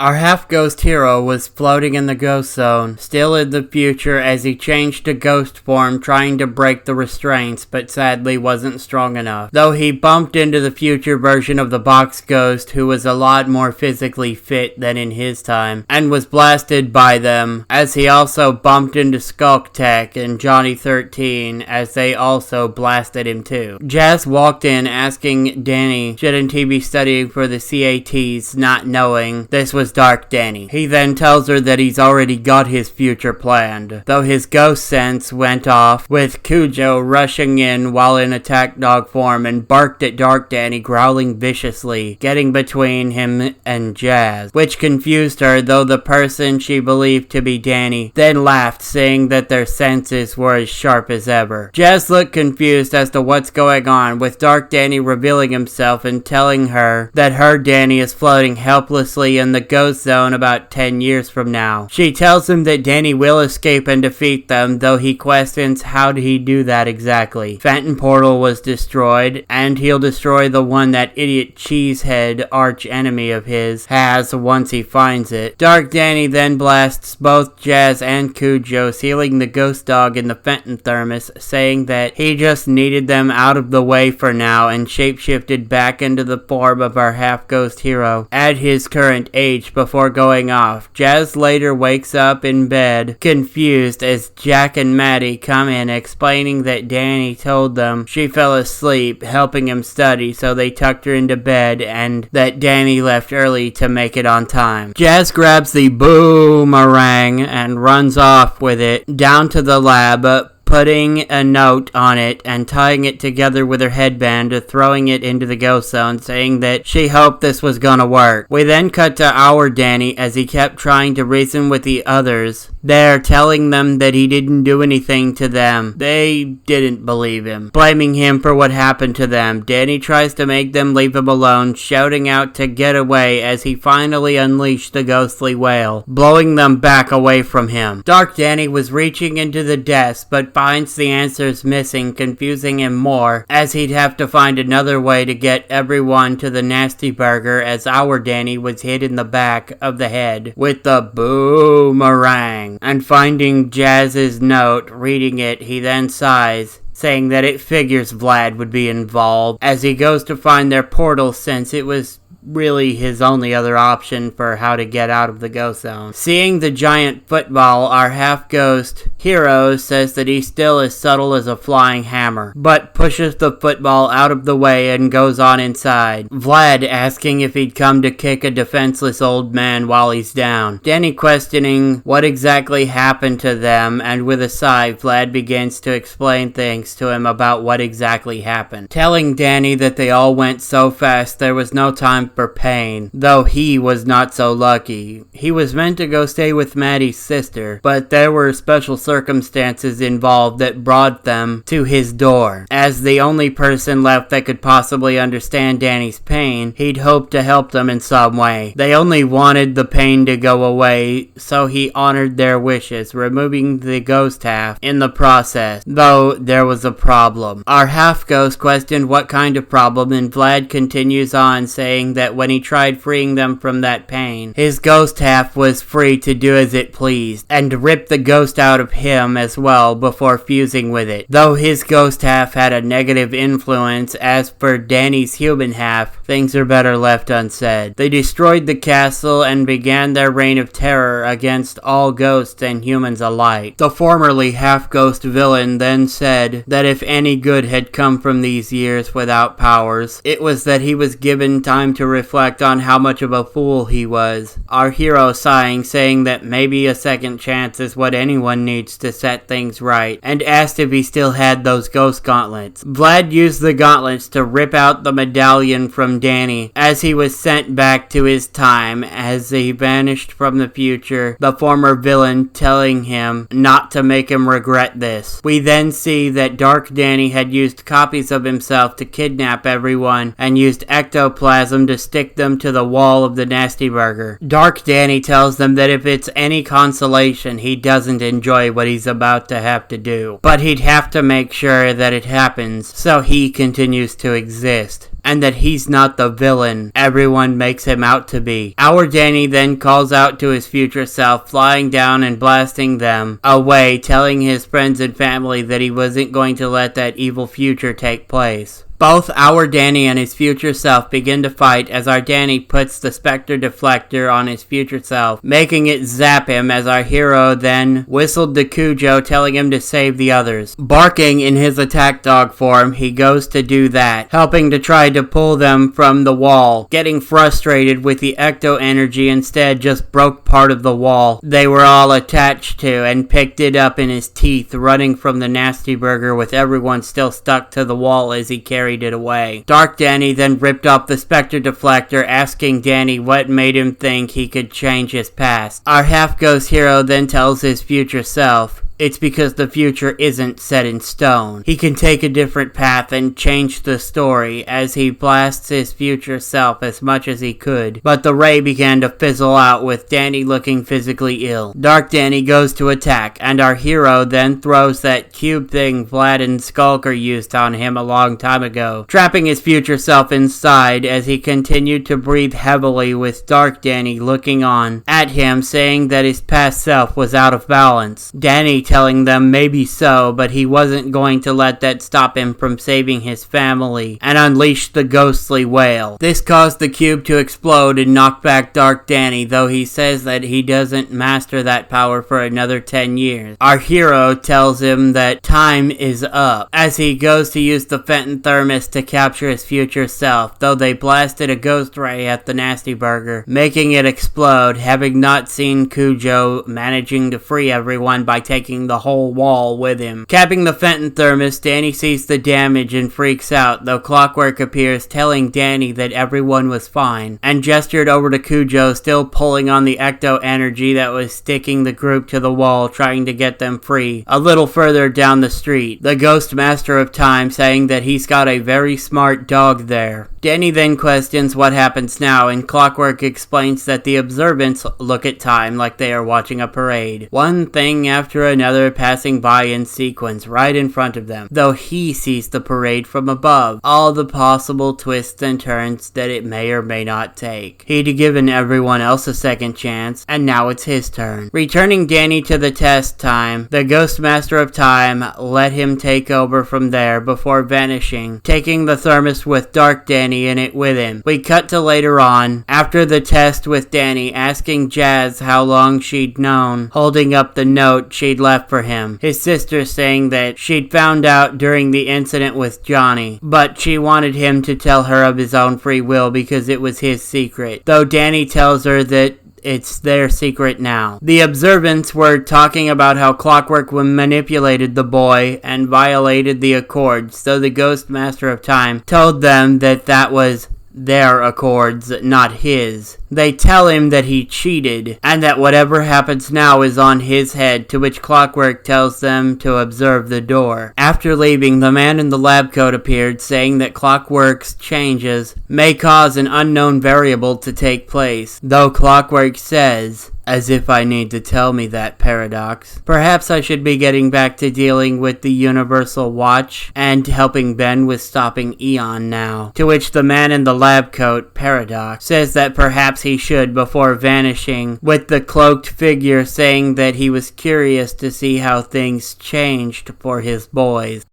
Our half-ghost hero was floating in the ghost zone, still in the future as he changed to ghost form trying to break the restraints, but sadly wasn't strong enough. Though he bumped into the future version of the box ghost who was a lot more physically fit than in his time, and was blasted by them, as he also bumped into Skulk Tech and Johnny 13 as they also blasted him too. Jazz walked in asking Danny shouldn't he be studying for the CATs, not knowing this was Dark Danny. He then tells her that he's already got his future planned, though his ghost sense went off, with Cujo rushing in while in attack dog form and barked at Dark Danny, growling viciously, getting between him and Jazz, which confused her, though the person she believed to be Danny then laughed, saying that their senses were as sharp as ever. Jazz looked confused as to what's going on, with Dark Danny revealing himself and telling her that her Danny is floating helplessly in the ghost zone about 10 years from now. She tells him that Danny will escape and defeat them, though he questions how did he do that exactly. Phantom Portal was destroyed, and he'll destroy the one that idiot Cheesehead arch enemy of his has once he finds it. Dark Danny then blasts both Jazz and Cujo, sealing the ghost dog in the Fenton thermos, saying that he just needed them out of the way for now, and shapeshifted back into the form of our half-ghost hero at his current age before going off. Jazz later wakes up in bed, confused, as Jack and Maddie come in explaining that Danny told them she fell asleep helping him study, so they tucked her into bed, and that Danny left early to make it on time. Jazz grabs the boomerang and runs off with it down to the lab, putting a note on it and tying it together with her headband, throwing it into the ghost zone, saying that she hoped this was gonna work. We then cut to our Danny as he kept trying to reason with the others there, telling them that he didn't do anything to them. They didn't believe him, blaming him for what happened to them. Danny tries to make them leave him alone, shouting out to get away as he finally unleashed the ghostly wail, blowing them back away from him. Dark Danny was reaching into the desk, but finds the answers missing, confusing him more, as he'd have to find another way to get everyone to the Nasty Burger, as our Danny was hit in the back of the head with the boomerang. And finding Jazz's note, reading it, he then sighs, saying that it figures Vlad would be involved, as he goes to find their portal since it was really his only other option for how to get out of the ghost zone. Seeing the giant football, our half-ghost hero says that he's still as subtle as a flying hammer, but pushes the football out of the way and goes on inside. Vlad asking if he'd come to kick a defenseless old man while he's down. Danny questioning what exactly happened to them, and with a sigh, Vlad begins to explain things to him about what exactly happened, telling Danny that they all went so fast there was no time for pain, though he was not so lucky. He was meant to go stay with Maddie's sister, but there were special circumstances involved that brought them to his door. As the only person left that could possibly understand Danny's pain, he'd hoped to help them in some way. They only wanted the pain to go away, so he honored their wishes, removing the ghost half in the process, though there was a problem. Our half-ghost questioned what kind of problem, and Vlad continues on, saying that when he tried freeing them from that pain, his ghost half was free to do as it pleased, and ripped the ghost out of him as well before fusing with it, though his ghost half had a negative influence. As for Danny's human half, things are better left unsaid. They destroyed the castle and began their reign of terror against all ghosts and humans alike. The formerly half-ghost villain then said that if any good had come from these years without powers, it was that he was given time to reflect on how much of a fool he was. Our hero sighing, saying that maybe a second chance is what anyone needs to set things right, and asked if he still had those ghost gauntlets. Vlad used the gauntlets to rip out the medallion from Danny, as he was sent back to his time, as he vanished from the future, the former villain telling him not to make him regret this. We then see that Dark Danny had used copies of himself to kidnap everyone, and used ectoplasm to stick them to the wall of the Nasty Burger. Dark Danny tells them that if it's any consolation, he doesn't enjoy what he's about to have to do, but he'd have to make sure that it happens so he continues to exist. and that he's not the villain everyone makes him out to be. Our Danny then calls out to his future self, flying down and blasting them away, telling his friends and family that he wasn't going to let that evil future take place. Both our Danny and his future self begin to fight as our Danny puts the Spectre deflector on his future self, making it zap him as our hero then whistled to Cujo, telling him to save the others. Barking in his attack dog form, he goes to do that, helping to try to pull them from the wall. Getting frustrated with the ecto energy, instead just broke part of the wall they were all attached to and picked it up in his teeth, running from the Nasty Burger with everyone still stuck to the wall as he carried it away. Dark Danny then ripped off the Spectre deflector, asking Danny what made him think he could change his past. Our half-ghost hero then tells his future self it's because the future isn't set in stone. He can take a different path and change the story as he blasts his future self as much as he could. But the ray began to fizzle out with Danny looking physically ill. Dark Danny goes to attack, and our hero then throws that cube thing Vlad and Skulker used on him a long time ago, trapping his future self inside as he continued to breathe heavily with Dark Danny looking on at him, saying that his past self was out of balance. Danny telling them maybe so, but he wasn't going to let that stop him from saving his family and unleash the ghostly whale. This caused the cube to explode and knock back Dark Danny, though he says that he doesn't master that power for another 10 years. Our hero tells him that time is up as he goes to use the Fenton thermos to capture his future self, though they blasted a ghost ray at the Nasty Burger, making it explode, having not seen Cujo managing to free everyone by taking the whole wall with him. Capping the Fenton thermos, Danny sees the damage and freaks out, though Clockwork appears, telling Danny that everyone was fine, and gestured over to Cujo, still pulling on the ecto energy that was sticking the group to the wall, trying to get them free. A little further down the street, the Ghost Master of Time saying that he's got a very smart dog there. Danny then questions what happens now, and Clockwork explains that the observants look at time like they are watching a parade, one thing after another passing by in sequence right in front of them, though he sees the parade from above, all the possible twists and turns that it may or may not take. He'd given everyone else a second chance, and now it's his turn. Returning Danny to the test time, the Ghost Master of Time let him take over from there before vanishing, taking the thermos with Dark Danny in it with him. We cut to later on, after the test, with Danny asking Jazz how long she'd known, holding up the note she'd left for him. His sister saying that she'd found out during the incident with Johnny, but she wanted him to tell her of his own free will because it was his secret, though Danny tells her that it's their secret now. The observants were talking about how Clockwork manipulated the boy and violated the Accords, so the Ghost Master of Time told them that that was their Accords, not his. They tell him that he cheated, and that whatever happens now is on his head, to which Clockwork tells them to observe the door. After leaving, the man in the lab coat appeared, saying that Clockwork's changes may cause an unknown variable to take place, though Clockwork says, as if I need to tell me that, Paradox. Perhaps I should be getting back to dealing with the Universal Watch and helping Ben with stopping Eon now. To which the man in the lab coat, Paradox, says that perhaps he should before vanishing, with the cloaked figure saying that he was curious to see how things changed for his boys.